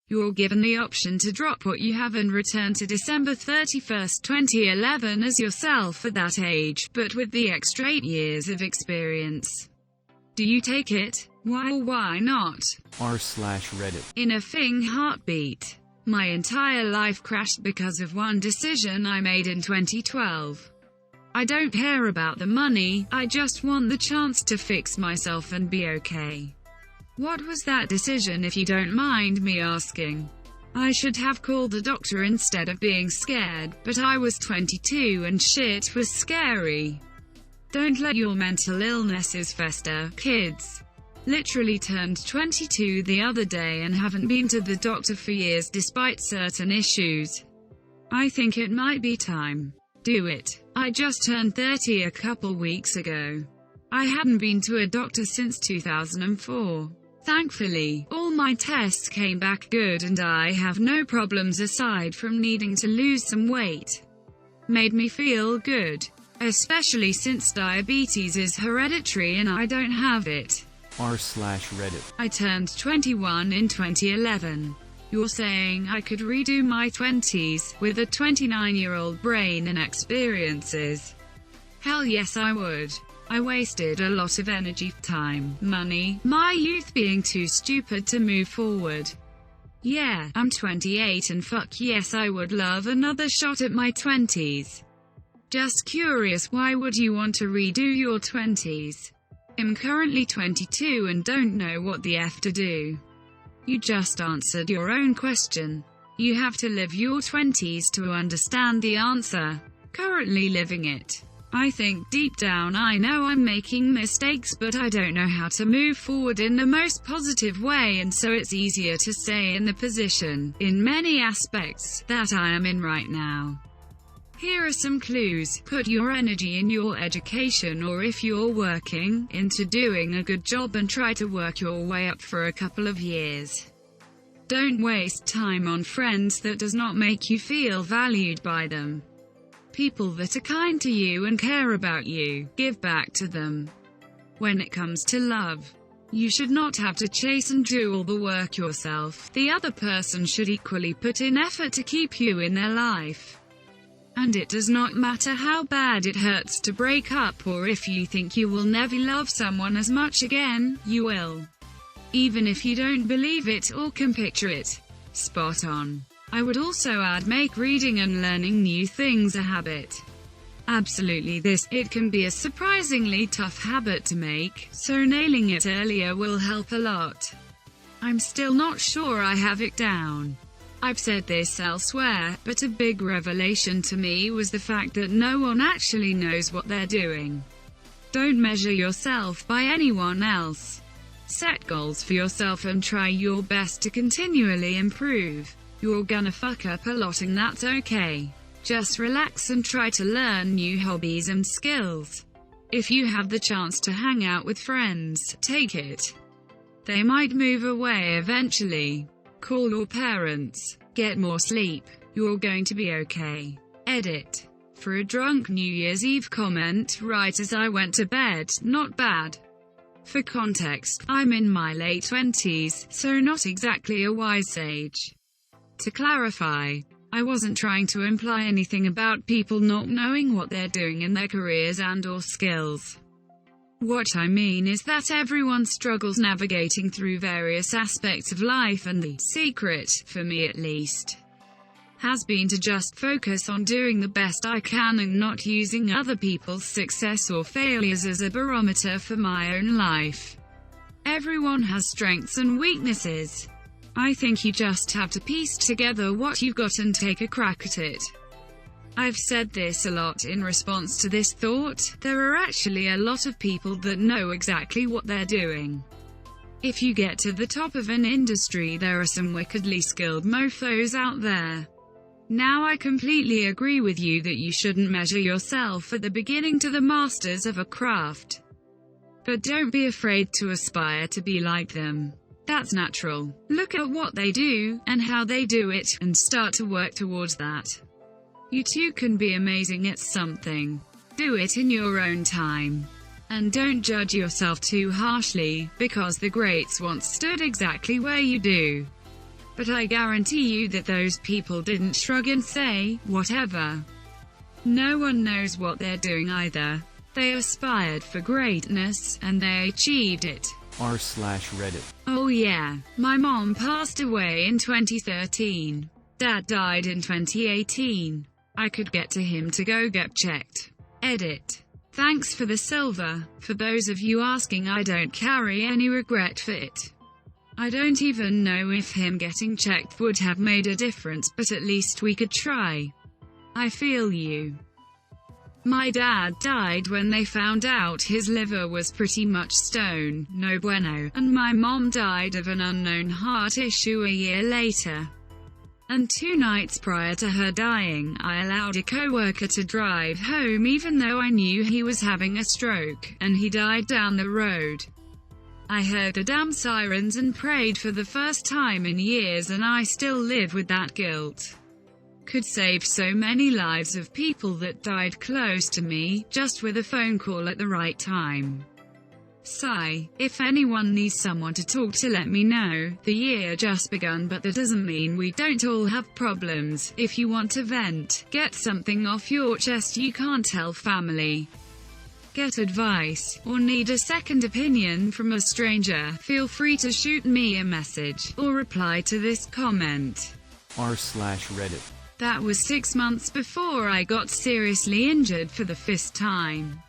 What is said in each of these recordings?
You're given the option to drop what you have and return to December 31st, 2011 as yourself at that age, but with the extra 8 years of experience. Do you take it? Why or why not? r/Reddit. In a fing heartbeat. My entire life crashed because of one decision I made in 2012. I don't care about the money, I just want the chance to fix myself and be okay. What was that decision, if you don't mind me asking? I should have called a doctor instead of being scared, but I was 22 and shit was scary. Don't let your mental illnesses fester, kids. Literally turned 22 the other day and haven't been to the doctor for years despite certain issues. I think it might be time. Do it. I just turned 30 a couple weeks ago. I hadn't been to a doctor since 2004. Thankfully, all my tests came back good and I have no problems aside from needing to lose some weight. Made me feel good. Especially since diabetes is hereditary and I don't have it. r/Reddit. I turned 21 in 2011. You're saying I could redo my 20s, with a 29-year-old brain and experiences? Hell yes I would. I wasted a lot of energy, time, money, my youth being too stupid to move forward. Yeah, I'm 28 and fuck yes I would love another shot at my 20s. Just curious, why would you want to redo your 20s? I'm currently 22 and don't know what the F to do. You just answered your own question. You have to live your 20s to understand the answer. Currently living it. I think deep down I know I'm making mistakes, but I don't know how to move forward in the most positive way, and so it's easier to stay in the position, in many aspects, that I am in right now. Here are some clues. Put your energy in your education, or if you're working, into doing a good job and try to work your way up for a couple of years. Don't waste time on friends that does not make you feel valued by them. People that are kind to you and care about you, give back to them. When it comes to love, you should not have to chase and do all the work yourself. The other person should equally put in effort to keep you in their life. And it does not matter how bad it hurts to break up, or if you think you will never love someone as much again, you will. Even if you don't believe it or can picture it. Spot on. I would also add, make reading and learning new things a habit. Absolutely it can be a surprisingly tough habit to make, so nailing it earlier will help a lot. I'm still not sure I have it down. I've said this elsewhere, but a big revelation to me was the fact that no one actually knows what they're doing. Don't measure yourself by anyone else. Set goals for yourself and try your best to continually improve. You're gonna fuck up a lot and that's okay. Just relax and try to learn new hobbies and skills. If you have the chance to hang out with friends, take it. They might move away eventually. Call your parents. Get more sleep. You're going to be okay. Edit. For a drunk New Year's Eve comment, right as I went to bed, not bad. For context, I'm in my late 20s, so not exactly a wise age. To clarify, I wasn't trying to imply anything about people not knowing what they're doing in their careers and/or skills. What I mean is that everyone struggles navigating through various aspects of life, and the secret, for me at least, has been to just focus on doing the best I can and not using other people's success or failures as a barometer for my own life. Everyone has strengths and weaknesses. I think you just have to piece together what you've got and take a crack at it. I've said this a lot in response to this thought. There are actually a lot of people that know exactly what they're doing. If you get to the top of an industry, there are some wickedly skilled mofos out there. Now I completely agree with you that you shouldn't measure yourself at the beginning to the masters of a craft. But don't be afraid to aspire to be like them. That's natural. Look at what they do, and how they do it, and start to work towards that. You too can be amazing at something. Do it in your own time. And don't judge yourself too harshly, because the greats once stood exactly where you do. But I guarantee you that those people didn't shrug and say, whatever. No one knows what they're doing either. They aspired for greatness, and they achieved it. r/Reddit. Oh yeah, my mom passed away in 2013. Dad died in 2018. I could get to him to go get checked. Edit. Thanks for the silver. For those of you asking, I don't carry any regret for it. I don't even know if him getting checked would have made a difference, but at least we could try. I feel you. My dad died when they found out his liver was pretty much stone, no bueno, and my mom died of an unknown heart issue a year later. And 2 nights prior to her dying, I allowed a coworker to drive home even though I knew he was having a stroke, and he died down the road. I heard the damn sirens and prayed for the first time in years, and I still live with that guilt. Could save so many lives of people that died close to me, just with a phone call at the right time. Sigh. If anyone needs someone to talk to, let me know. The year just begun, but that doesn't mean we don't all have problems. If you want to vent, get something off your chest you can't tell family, get advice, or need a second opinion from a stranger, feel free to shoot me a message, or reply to this comment. r/Reddit. That was 6 months before I got seriously injured for the 5th time.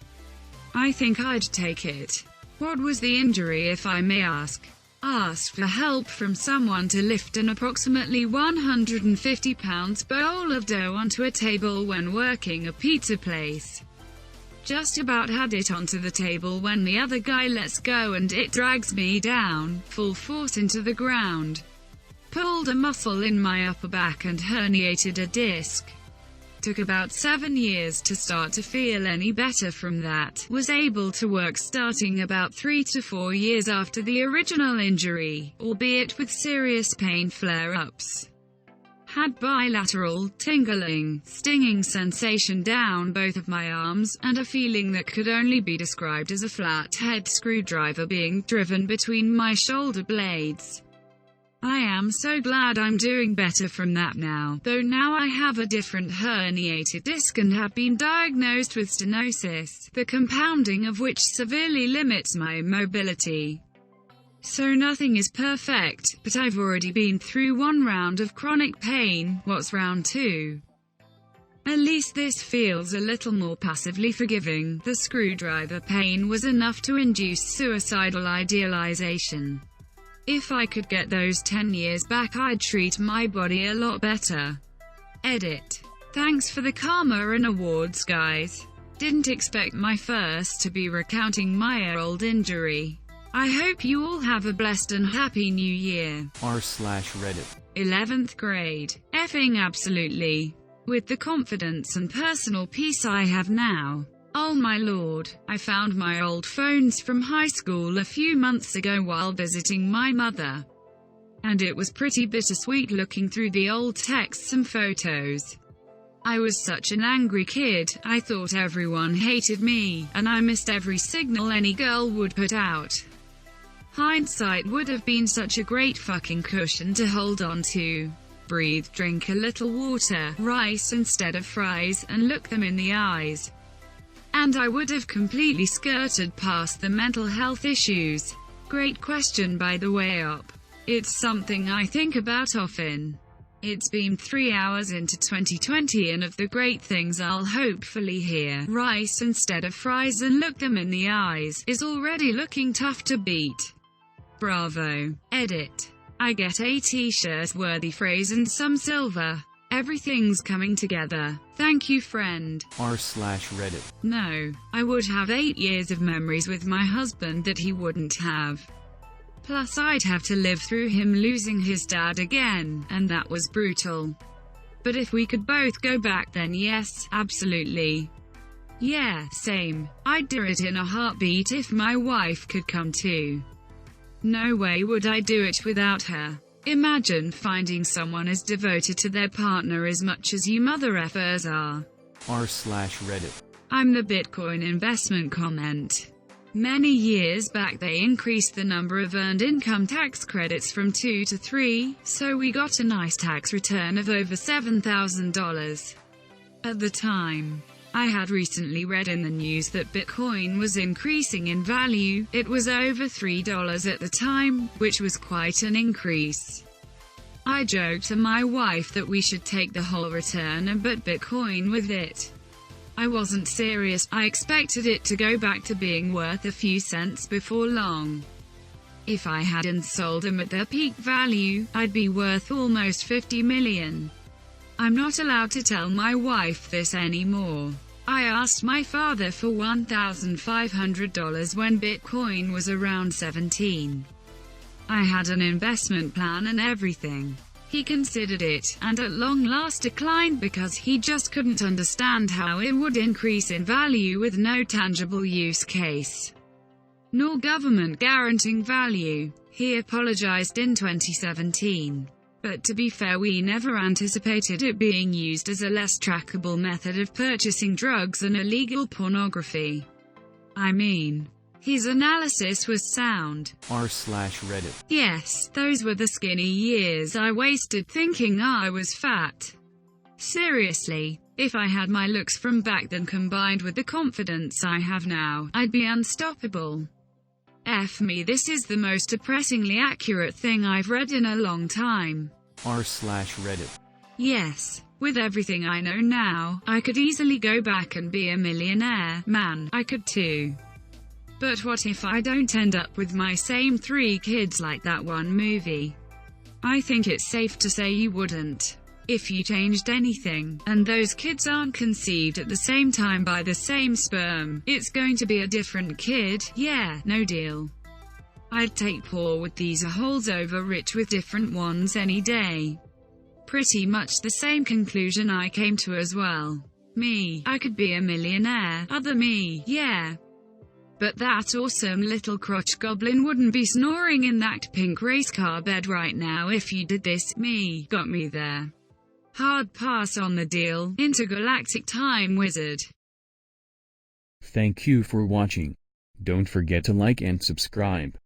I think I'd take it. What was the injury, if I may ask? Asked for help from someone to lift an approximately 150 pounds bowl of dough onto a table when working a pizza place. Just about had it onto the table when the other guy lets go and it drags me down, full force into the ground. Pulled a muscle in my upper back and herniated a disc. Took about 7 years to start to feel any better from that. Was able to work starting about 3 to 4 years after the original injury, albeit with serious pain flare-ups. Had bilateral, tingling, stinging sensation down both of my arms, and a feeling that could only be described as a flathead screwdriver being driven between my shoulder blades. I am so glad I'm doing better from that now, though now I have a different herniated disc and have been diagnosed with stenosis, the compounding of which severely limits my mobility. So nothing is perfect, but I've already been through 1 round of chronic pain. What's round 2? At least this feels a little more passively forgiving. The screwdriver pain was enough to induce suicidal idealization. If I could get those 10 years back, I'd treat my body a lot better. Edit. Thanks for the karma and awards, guys. Didn't expect my first to be recounting my old injury. I hope you all have a blessed and happy new year. r/Reddit. 11th grade. Effing absolutely. With the confidence and personal peace I have now. Oh my lord, I found my old phones from high school a few months ago while visiting my mother. And it was pretty bittersweet looking through the old texts and photos. I was such an angry kid, I thought everyone hated me, and I missed every signal any girl would put out. Hindsight would have been such a great fucking cushion to hold on to. Breathe, drink a little water, rice instead of fries, and look them in the eyes. And I would have completely skirted past the mental health issues. Great question, by the way. It's something I think about often. It's been 3 hours into 2020, and of the great things I'll hopefully hear, rice instead of fries and look them in the eyes, is already looking tough to beat. Bravo. Edit. I get a t-shirt worthy phrase and some silver. Everything's coming together. Thank you, friend. r/Reddit. No, I would have 8 years of memories with my husband that he wouldn't have. Plus I'd have to live through him losing his dad again, and that was brutal. But if we could both go back, then yes, absolutely. Yeah, same. I'd do it in a heartbeat if my wife could come too. No way would I do it without her. Imagine finding someone as devoted to their partner as much as you mother effers are. r/Reddit. I'm the Bitcoin investment comment. Many years back they increased the number of earned income tax credits from 2 to 3, so we got a nice tax return of over $7,000. At the time, I had recently read in the news that Bitcoin was increasing in value. It was over $3 at the time, which was quite an increase. I joked to my wife that we should take the whole return and bet Bitcoin with it. I wasn't serious. I expected it to go back to being worth a few cents before long. If I hadn't sold them at their peak value, I'd be worth almost 50 million. I'm not allowed to tell my wife this anymore. I asked my father for $1,500 when Bitcoin was around 17. I had an investment plan and everything. He considered it, and at long last declined because he just couldn't understand how it would increase in value with no tangible use case, nor government guaranteeing value. He apologized in 2017. But to be fair, we never anticipated it being used as a less trackable method of purchasing drugs and illegal pornography. I mean, his analysis was sound. r/Reddit. Yes, those were the skinny years I wasted thinking I was fat. Seriously, if I had my looks from back then combined with the confidence I have now, I'd be unstoppable. F me, this is the most depressingly accurate thing I've read in a long time. r/Reddit. Yes, with everything I know now, I could easily go back and be a millionaire. Man, I could too. But what if I don't end up with my same 3 kids like that one movie? I think it's safe to say you wouldn't. If you changed anything, and those kids aren't conceived at the same time by the same sperm, it's going to be a different kid. Yeah, no deal. I'd take poor with these holes over rich with different ones any day. Pretty much the same conclusion I came to as well. Me, I could be a millionaire. Other me, yeah. But that awesome little crotch goblin wouldn't be snoring in that pink race car bed right now if you did this. Me, got me there. Hard pass on the deal, intergalactic time wizard. Thank you for watching. Don't forget to like and subscribe.